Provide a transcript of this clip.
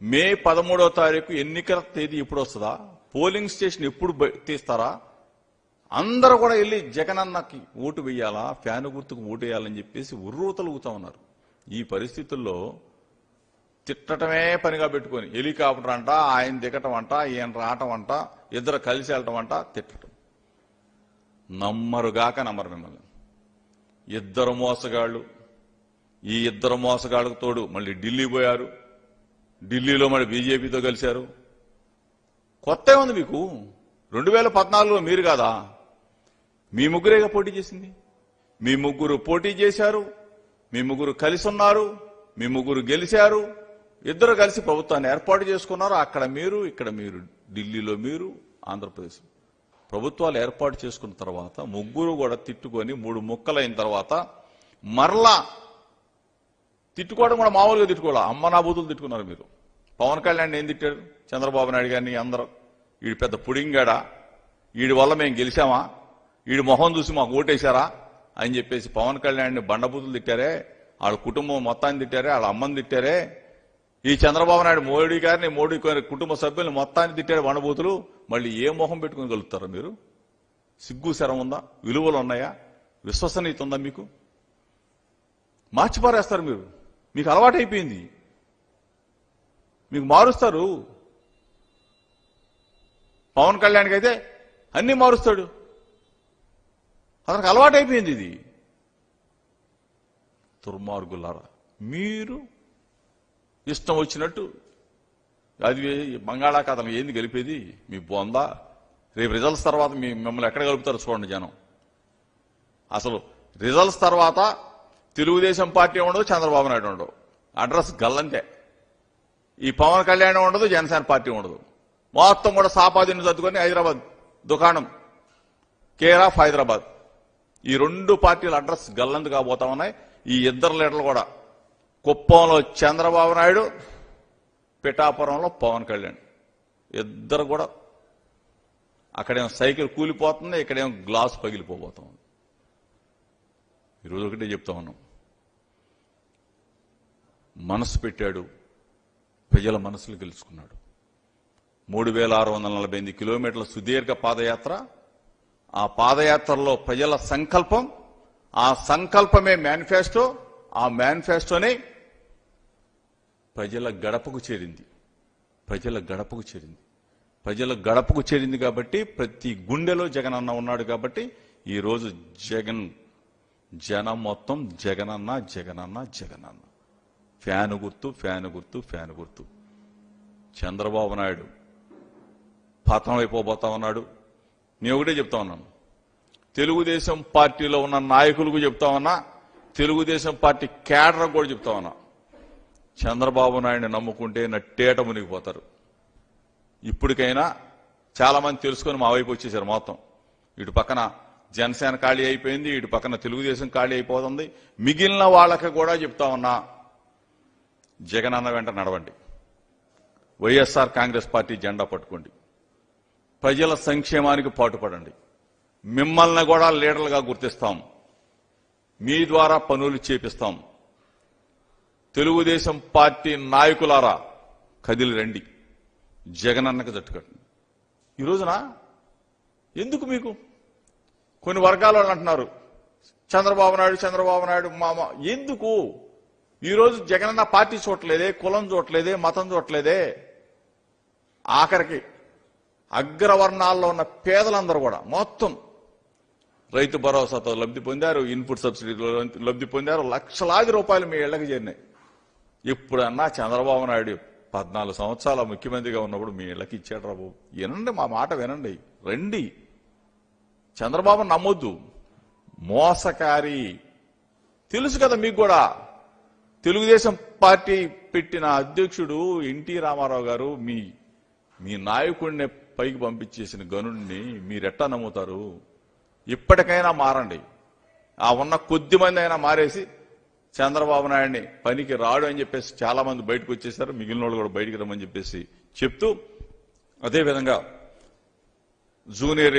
మే 13వ తారీఖు ఎన్నికల తేదీ ఎప్పుడు వస్తుందా? పోలింగ్ స్టేషన్ ఎప్పుడు తీస్తారా? అందరూ కూడా వెళ్ళి జగనన్నకి ఓటు వేయాలా, ఫ్యాన్ గుర్తుకు ఓటు వేయాలని చెప్పేసి ఉర్రూతలుగుతా ఉన్నారు. ఈ పరిస్థితుల్లో తిట్టటమే పనిగా పెట్టుకొని హెలికాప్టర్ అంట, ఆయన దిగటం అంట, ఈయన రావటం అంట, ఇద్దరు కలిసి వెళ్ళటం అంట, తిట్టడం. నమ్మరుగాక నమ్మరు మిమ్మల్ని. ఇద్దరు మోసగాళ్లు. ఈ ఇద్దరు మోసగాళ్లకు తోడు మళ్ళీ ఢిల్లీ పోయారు. ఢిల్లీలో మళ్ళీ బీజేపీతో కలిశారు. కొత్త ఉంది మీకు. 2014లో మీరు కాదా? మీ ముగ్గురేగా పోటీ చేసింది. మీ ముగ్గురు పోటీ చేశారు, మీ ముగ్గురు కలిసి ఉన్నారు, మీ ముగ్గురు గెలిచారు. ఇద్దరు కలిసి ప్రభుత్వాన్ని ఏర్పాటు చేసుకున్నారు. అక్కడ మీరు, ఇక్కడ మీరు, ఢిల్లీలో మీరు, ఆంధ్రప్రదేశ్ ప్రభుత్వాలు ఏర్పాటు చేసుకున్న తర్వాత ముగ్గురు కూడా తిట్టుకొని 3 ముక్కలైన తర్వాత మరలా తిట్టుకోవడం కూడా మామూలుగా తిట్టుకోవాలి. అమ్మ నా బూతులు తిట్టుకున్నారు మీరు. పవన్ కళ్యాణ్ ఏం తిట్టాడు? చంద్రబాబు నాయుడు గారిని అందరూ వీడి పెద్ద పుడింగాడా, వీడి వల్ల మేము గెలిచామా, వీడి మొహం చూసి మాకు ఓటేశారా అని చెప్పేసి పవన్ కళ్యాణ్ని బండబూతులు తిట్టారే. వాళ్ళ కుటుంబం మొత్తాన్ని తిట్టారే, వాళ్ళ అమ్మని తిట్టారే. ఈ చంద్రబాబు నాయుడు మోడీ గారిని, మోడీ కుటుంబ సభ్యుల్ని మొత్తాన్ని తిట్టారు బండబూతులు. మళ్ళీ ఏ మొహం పెట్టుకుని కలుగుతారా మీరు? సిగ్గు శరం ఉందా? విలువలు ఉన్నాయా? విశ్వసనీయత ఉందా మీకు? మార్చిపారేస్తారు మీరు. మీకు అలవాటైపోయింది. మీకు మారుస్తారు. పవన్ కళ్యాణ్కి అయితే అన్ని మారుస్తాడు. అతనికి అలవాటైపోయింది ఇది. దుర్మార్గులారా, మీరు ఇష్టం వచ్చినట్టు అది బంగాళాఖాతంలో ఏంది గెలిపేది? మీ బొందా. రేపు రిజల్ట్స్ తర్వాత మిమ్మల్ని ఎక్కడ కలుపుతారో చూడండి జనం. అసలు రిజల్ట్స్ తర్వాత తెలుగుదేశం పార్టీ ఉండదు, చంద్రబాబు నాయుడు ఉండదు. అడ్రస్ గల్లంతే. ఈ పవన్ కళ్యాణ్ ఉండదు, జనసేన పార్టీ ఉండదు. మొత్తం కూడా సాపాదిని చదువుకొని హైదరాబాద్ దుకాణం, కేర్ ఆఫ్ హైదరాబాద్. ఈ 2 పార్టీల అడ్రస్ గల్లందు కాబోతా ఉన్నాయి. ఈ ఇద్దరు లీడర్లు కూడా, కుప్పంలో చంద్రబాబు నాయుడు, పిఠాపురంలో పవన్ కళ్యాణ్, ఇద్దరు కూడా అక్కడేమో సైకిల్ కూలిపోతుంది, ఇక్కడేమో గ్లాస్ పగిలిపోతా ఉంది. ఈరోజు ఒకటే చెప్తా ఉన్నాం, మనసు పెట్టాడు, ప్రజల మనసులు గెలుచుకున్నాడు. 3648 కిలోమీటర్ల సుదీర్ఘ పాదయాత్ర. ఆ పాదయాత్రలో ప్రజల సంకల్పం, ఆ సంకల్పమే మేనిఫెస్టో, ఆ మేనిఫెస్టోనే ప్రజల గడపకు చేరింది. ప్రజల గడపకు చేరింది. ప్రజల గడపకు చేరింది కాబట్టి ప్రతి గుండెలో జగన్ అన్న ఉన్నాడు. కాబట్టి ఈరోజు జనం మొత్తం జగనన్న జగనన్న జగనన్న. ఫ్యాను గుర్తు, ఫ్యాను గుర్తు, ఫ్యాను గుర్తు. చంద్రబాబు నాయుడు పతనం అయిపోబోతా ఉన్నాడు. నేను ఒకటే చెప్తా ఉన్నాను, తెలుగుదేశం పార్టీలో ఉన్న నాయకులకు చెప్తా ఉన్నా, తెలుగుదేశం పార్టీ కేడర్ కూడా చెప్తా ఉన్నా, చంద్రబాబు నాయుడిని నమ్ముకుంటే నట్టేట మునిగిపోతారు. ఇప్పటికైనా చాలా మంది తెలుసుకొని మా వైపు వచ్చేసారు. మొత్తం ఇటు పక్కన జనసేన ఖాళీ అయిపోయింది, ఇటు పక్కన తెలుగుదేశం ఖాళీ అయిపోతుంది. మిగిలిన వాళ్ళకి కూడా చెప్తా ఉన్నా, జగనన్న వెంట నడవండి, వైఎస్ఆర్ కాంగ్రెస్ పార్టీ జెండా పట్టుకోండి, ప్రజల సంక్షేమానికి పాటుపడండి. మిమ్మల్ని కూడా లీడర్లుగా గుర్తిస్తాం, మీ ద్వారా పనులు చేపిస్తాం. తెలుగుదేశం పార్టీ నాయకులారా కదిలి రండి, జగనన్నకు జట్టుకట్టండి. ఈ రోజున ఎందుకు మీకు కొన్ని వర్గాల వాళ్ళు అంటున్నారు చంద్రబాబు నాయుడు మామ. ఎందుకు ఈరోజు జగనన్న పార్టీ చూడలేదే, కులం చూడలేదే, మతం చూడలేదే. ఆఖరికి అగ్రవర్ణాల్లో ఉన్న పేదలందరూ కూడా మొత్తం రైతు భరోసాతో లబ్ధి పొందారు, ఇన్పుట్ సబ్సిడీలో లబ్ధి పొందారు. లక్షలాది రూపాయలు మీ ఇళ్లకు చేరినాయి. ఎప్పుడన్నా చంద్రబాబు నాయుడు 14 సంవత్సరాల ముఖ్యమంత్రిగా ఉన్నప్పుడు మీ ఇళ్లకి ఇచ్చాడు రా బాబు? వినండి, మా మాట వినండి, రండి. చంద్రబాబు నమ్మొద్దు, మోసకారి. తెలుసు కదా మీకు కూడా. తెలుగుదేశం పార్టీ పెట్టిన అధ్యక్షుడు ఎన్టీ రామారావు గారు మీ నాయకుడిని పైకి పంపించేసిన గనుడిని మీరెట్టా నమ్ముతారు? ఇప్పటికైనా మారండి. ఆ ఉన్న కొద్ది మంది అయినా మారేసి చంద్రబాబు నాయుడిని పనికి రాడు అని చెప్పేసి చాలా మంది బయటకు వచ్చేసారు. మిగిలిన వాళ్ళు కూడా బయటికి రమ్మని చెప్పేసి చెప్తూ, అదేవిధంగా జూనియర్